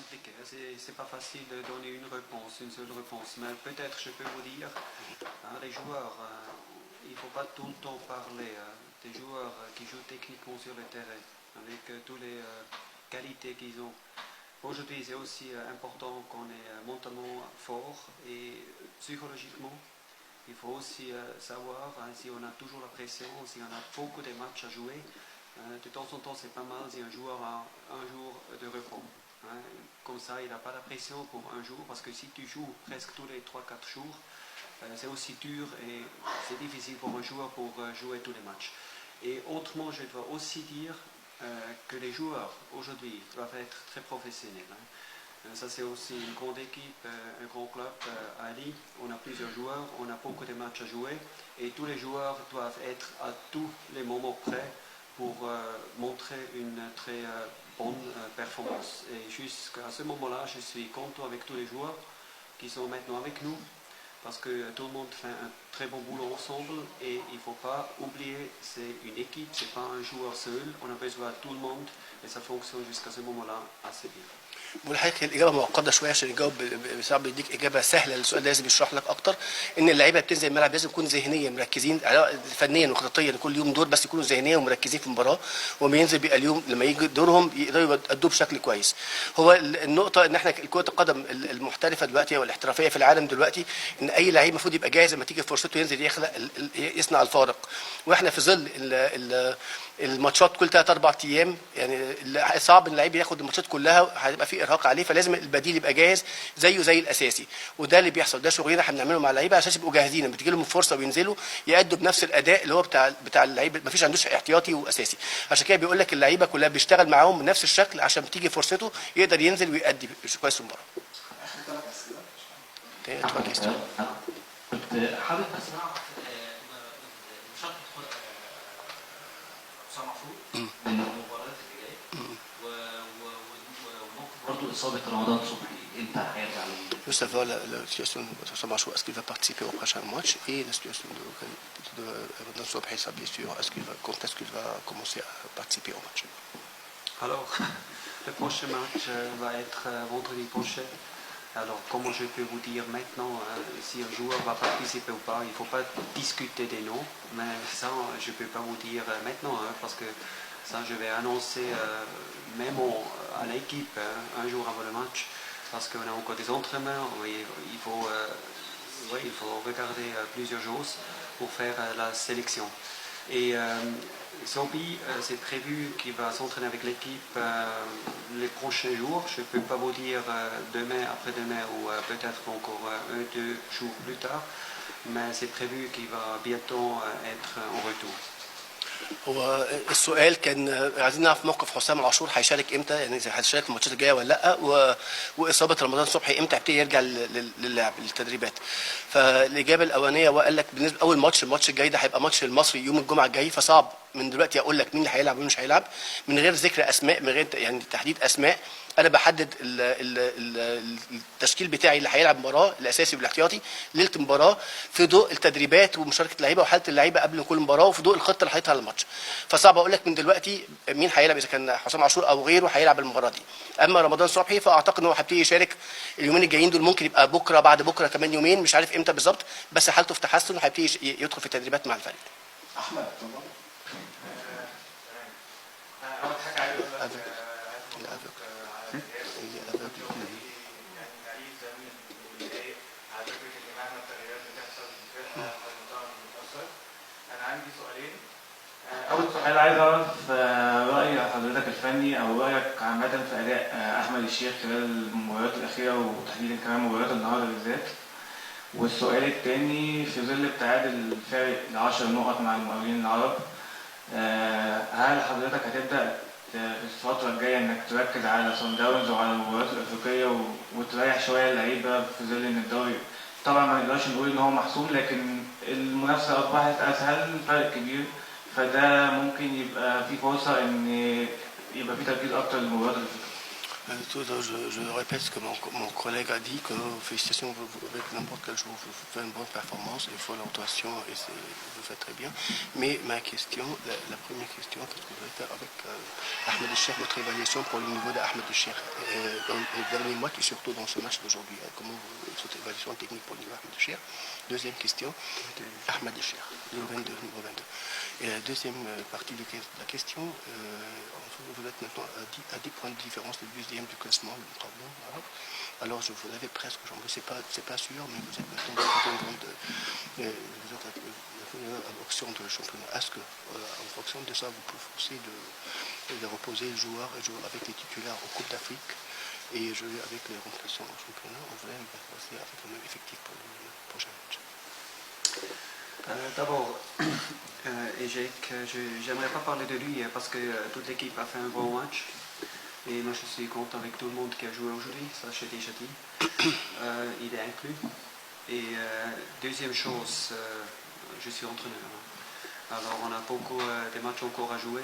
compliqué. C'est pas facile de donner une seule réponse. Mais peut-être je peux vous dire, les joueurs, il ne faut pas tout le temps parler des joueurs qui jouent techniquement sur le terrain, avec toutes les qualités qu'ils ont. Aujourd'hui, c'est aussi important qu'on est mentalement fort et psychologiquement. Il faut aussi savoir si on a toujours la pression, si on a beaucoup de matchs à jouer. De temps en temps, c'est pas mal si un joueur a un jour de repos. Comme ça, il n'a pas la pression pour un jour, parce que si tu joues presque tous les 3-4 jours, c'est aussi dur et c'est difficile pour un joueur pour jouer tous les matchs. Et autrement, je dois aussi dire que les joueurs aujourd'hui doivent être très professionnels. Ça, c'est aussi une grande équipe, un grand club à Lille. On a plusieurs joueurs, on a beaucoup de matchs à jouer et tous les joueurs doivent être à tous les moments prêts pour montrer une très bonne performance. Et jusqu'à ce moment-là, je suis content avec tous les joueurs qui sont maintenant avec nous, parce que tout le monde fait un très bon boulot ensemble et il ne faut pas oublier, c'est une équipe, ce n'est pas un joueur seul, on a besoin de tout le monde et ça fonctionne jusqu'à ce moment-là assez bien. والحقيقه الاجابه معقده شويه عشان يجاوب صعب يديك اجابه سهله للسؤال، لازم يشرح لك اكتر ان اللعيبه بتنزل الملعب لازم يكون ذهنيا مركزين فنيا وخططيا كل يوم دور، بس يكونوا ذهنيا ومركزين في المباراه، وما ينزل بيبقى اليوم لما يجي دورهم يقدروا يأدوا بشكل كويس. هو النقطه ان احنا كره القدم المحترفه دلوقتي او الاحترافيه في العالم دلوقتي ان اي لعيب المفروض يبقى جاهز لما تيجي فرصته ينزل يصنع الفارق، واحنا في ظل الماتشات كل 3-4 ايام يعني صعب ان اللعيب ياخد الماتشات كلها، هيبقى في ارهاق عليه، فلازم البديل يبقى جاهز زيه زي الاساسي، وده اللي بيحصل، ده شغلنا احنا بنعمله مع اللعيبه عشان يبقوا جاهزين لما تيجي لهم الفرصه وينزلوا يأدوا بنفس الاداء اللي هو بتاع اللعيب، ما فيش عندوش احتياطي واساسي. عشان كده بيقول لك اللعيبه كلها بيشتغل معاهم بنفس الشكل عشان بتيجي فرصته يقدر ينزل ويأدي كويس في المباراه. كنت حابب اسمع مشاركه حسام عاشور من المباريات اللي جايه وممكن برضه اصابه رمضان صبحي امتى هيرجع Juste savoir la situation de Hussam Achour, est-ce qu'il va participer au prochain match, et la situation de Ramadan Sobhi, sa blessure, quand est-ce qu'il va commencer à participer au match? Alors, le prochain match va être vendredi prochain. Alors, comment je peux vous dire maintenant si un joueur va participer ou pas? Il ne faut pas discuter des noms, mais ça, je ne peux pas vous dire maintenant, parce que ça, je vais annoncer même à l'équipe un jour avant le match, parce qu'on a encore des entraînements, il faut regarder plusieurs choses pour faire la sélection. Et Sobhi, c'est prévu qu'il va s'entraîner avec l'équipe les prochains jours. Je ne peux pas vous dire demain, après-demain ou peut-être encore 1-2 jours plus tard, mais c'est prévu qu'il va bientôt être en retour. هو السؤال كان عايزين نعرف موقف حسام عاشور هيشارك امتى، يعني هيشارك الماتشات الجايه ولا لا، واصابه رمضان صبحي امتى هيبتدي يرجع للعب للتدريبات. فالاجابه الاولانيه وقال لك بالنسبه اول الماتش الجاي ده هيبقى ماتش المصري يوم الجمعه الجاي، فصعب من دلوقتي اقول لك مين اللي هيلعب ومين مش هيلعب من غير ذكر اسماء، من غير يعني تحديد اسماء. انا بحدد التشكيل بتاعي اللي هيلعب مباراه الاساسي والاحتياطي ليله المباراه في ضوء التدريبات ومشاركه اللعيبه وحاله اللعيبه قبل كل مباراه وفي ضوء الخطه اللي هيحطها للماتش. فصعب اقول لك من دلوقتي مين هيلعب اذا كان حسام عاشور او غيره هيلعب المباراه دي. اما رمضان صبحي فاعتقد ان هو هيبتدي يشارك اليومين الجايين دول، ممكن يبقى بكره بعد بكره كمان يومين، مش عارف امتى بالظبط، بس حالته في تحسن وهيبتدي يدخل في التدريبات مع الفريق. احمد طبعا اول حاجه عايز اقول لك عندي سؤالين. أول سؤال عايز أعرف رأي حضرتك الفني أو رأيك عامة في أداء أحمد الشيخ خلال المباريات الأخيرة وتحديدا كمان مباريات النهارده بالذات. والسؤال الثاني في ظل ابتعاد الفارق ل10 نقط مع المقاولين العرب، هل حضرتك هتبدأ في الفترة الجاية إنك تركز على صن داونز وعلى المباريات الأفريقية وتريح شوية اللعيبة في ظل إن الدوري طبعا ما نقدرش نقول إن هو محسوم، لكن المنافسة أصبحت أسهل، الفرق كبير، فده ممكن يبقى في فرصة إن يبقى في تركيز أكتر للمباريات الأفريقية. Je répète ce que mon collègue a dit, que félicitations, avec n'importe quel jour, vous faites une bonne performance, il faut l'orientation et vous faites très bien. Mais ma question, la première question, qu'est-ce que vous allez faire avec Ahmed Cheikh, votre évaluation pour le niveau d'Ahmed Cheikh dans le dernier match et surtout dans ce match d'aujourd'hui? Comment cette évaluation technique pour le niveau d'Ahmed Cheikh? Deuxième question, Ahmed Cheikh, niveau 22, niveau 22. Et la deuxième partie de la question, vous êtes maintenant à 10 points de différence du deuxième du classement du tableau. Voilà. Alors je vous l'avais presque, c'est pas sûr, mais vous êtes maintenant vous êtes à l'option de championnat. Est-ce que, en fonction de ça, vous pouvez forcer de reposer le joueur et jouer avec les titulaires en Coupe d'Afrique et jouer avec les remplaçants au championnat? On voulait passer avec le même effectif pour le prochain match. D'abord, j'aimerais pas parler de lui parce que toute l'équipe a fait un bon match. Et moi je suis content avec tout le monde qui a joué aujourd'hui, ça j'ai déjà dit. Il est inclus. Et deuxième chose, je suis entraîneur. Alors on a beaucoup de matchs encore à jouer.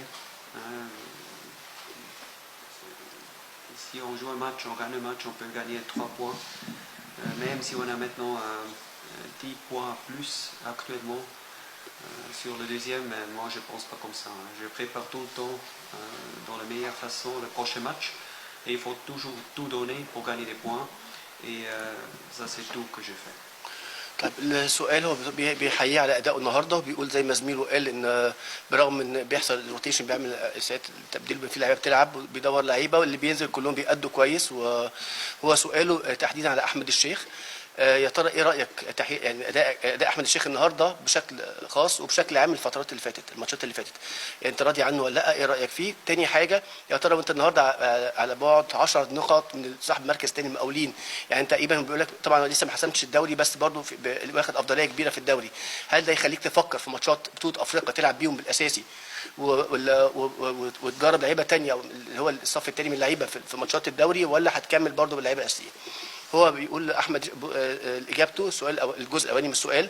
Si on joue un match, on gagne un match, on peut gagner 3 points. Même si on a maintenant 10 points plus actuellement sur le deuxième, mais moi je ne pense pas comme ça. Je prépare tout le temps dans la meilleure façon le prochain match et il faut toujours tout donner pour gagner des points et ça c'est tout que je fais. طيب السؤال هو بيحييه على اداؤه النهارده وبيقول زي ما زميله قال ان برغم ان بيحصل روتيشن بيعمل ساعات التبديل في لعيبه بتلعب بيدور لعيبه واللي بينزل كلهم بيأدوا كويس. وهو سؤاله تحديدا على احمد الشيخ. يا ترى ايه رايك يعني اداء احمد الشيخ النهارده بشكل خاص وبشكل عام الفترات اللي فاتت الماتشات اللي فاتت، يعني انت راضي عنه ولا لا؟ ايه رايك فيه؟ تاني حاجه، يا ترى وانت النهارده على بعد 10 نقط من صاحب مركز تاني المقاولين، يعني انت تقريبا بيقول لك طبعا لسه ما حسمتش الدوري بس برضه واخد افضليه كبيره في الدوري، هل ده يخليك تفكر في ماتشات بطوله افريقيا تلعب بيهم بالاساسي وتجرب لعيبه تانيه اللي هو الصف الثاني من اللعيبه في ماتشات الدوري، ولا هتكمل برضه باللعيبه الاساسيه؟ هو بيقول احمد اجابته السؤال او الجزء الاولاني من السؤال،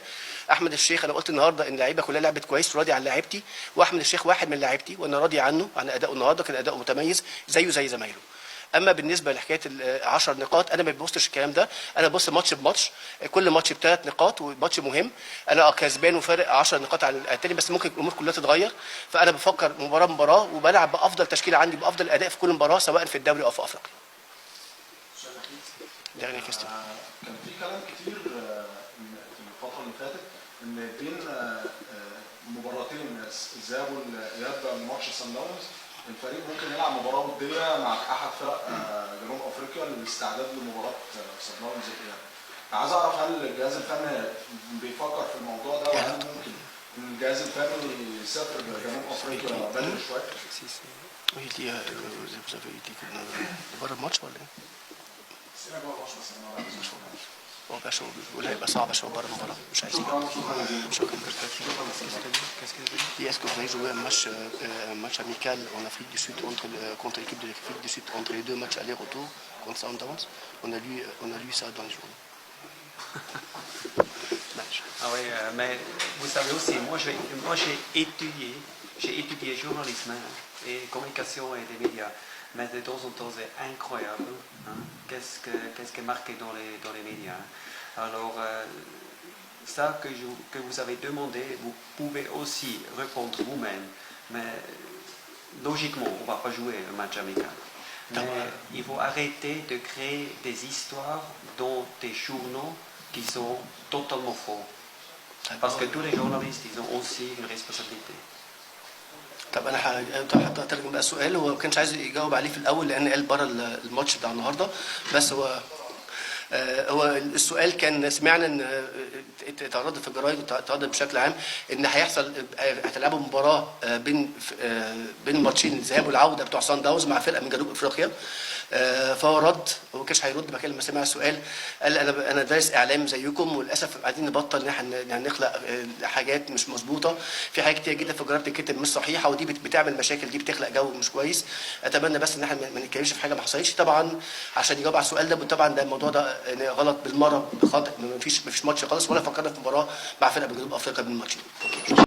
احمد الشيخ انا قلت النهارده ان اللعيبه كلها لعبت كويس وراضي عن لعيبتي، واحمد الشيخ واحد من لعيبتي وانا راضي عنه عن اداؤه النهارده، كان اداؤه متميز زيه زي زمايله. اما بالنسبه لحكايه ال10 نقاط انا ما ببصش الكلام ده، انا ببص ماتش بماتش، كل ماتش ب3 نقاط وماتش مهم، انا كسبان وفارق 10 نقاط عن الثاني بس ممكن الامور كلها تتغير، فانا بفكر مباراه بمباراه وبلعب بافضل تشكيله عندي بافضل اداء في كل مباراه سواء في الدوري او في افريقيا. كان في كلام كتير في الفترة اللي فاتت ان بين مباراتين الذهاب والاياب ماتش سان داونز الفريق ممكن يلعب مباراة ودية مع احد فرق جنوب افريقيا للاستعداد لمباراة سان داونز الاياب. عايز اعرف هل الجهاز الفني بيفكر في الموضوع ده وهل ممكن ان الجهاز الفني يسافر جنوب افريقيا بدري شوية؟ بره الماتش ولا ايه؟ هو باشا بيقول هيبقى صعب عشان بره المباراه مش عايزين. شكرا. Est-ce que vous allez jouer un match amical en Afrique du Sud contre l'équipe de l'Afrique du Sud entre les deux matchs aller-retour contre Sundowns? On a lu ça dans les journaux. Ah oui, mais vous savez aussi, moi j'ai étudié journalisme et communication et des médias. Mais de temps en temps, c'est incroyable. Hein? Qu'est-ce qui est marqué dans les médias. Alors, ça que vous avez demandé, vous pouvez aussi répondre vous-même. Mais logiquement, on ne va pas jouer un match amical. Mais il faut arrêter de créer des histoires dans des journaux qui sont totalement faux. Parce que tous les journalistes, ils ont aussi une responsabilité. طب انا هترجم بقى السؤال، هو ما كانش عايز يجاوب عليه في الاول لان قال بره الماتش بتاع النهارده، بس هو السؤال كان سمعنا ان اتعرض في الجرايد واتعرض بشكل عام ان هتلعبوا مباراه بين ماتشين الذهاب والعوده بتوع سان داونز مع فرقه من جنوب افريقيا. فهو رد، هو كانش هيرد مكان لما سمع السؤال، قال انا دارس اعلام زيكم وللاسف قاعدين نبطل ان احنا نخلق حاجات مش مظبوطه، في حاجات كتير جدا في الجرايد بتتكتب مش صحيحه ودي بتعمل مشاكل، دي بتخلق جو مش كويس. اتمنى بس ان احنا ما نتكلمش في حاجه ما حصلتش. طبعا عشان يجاوب على السؤال ده طبعا ده الموضوع ده غلط بالمره، خاطئ، ما فيش ماتش خالص ولا فكرنا في مباراه مع فرقه من جنوب افريقيا من الماتشين.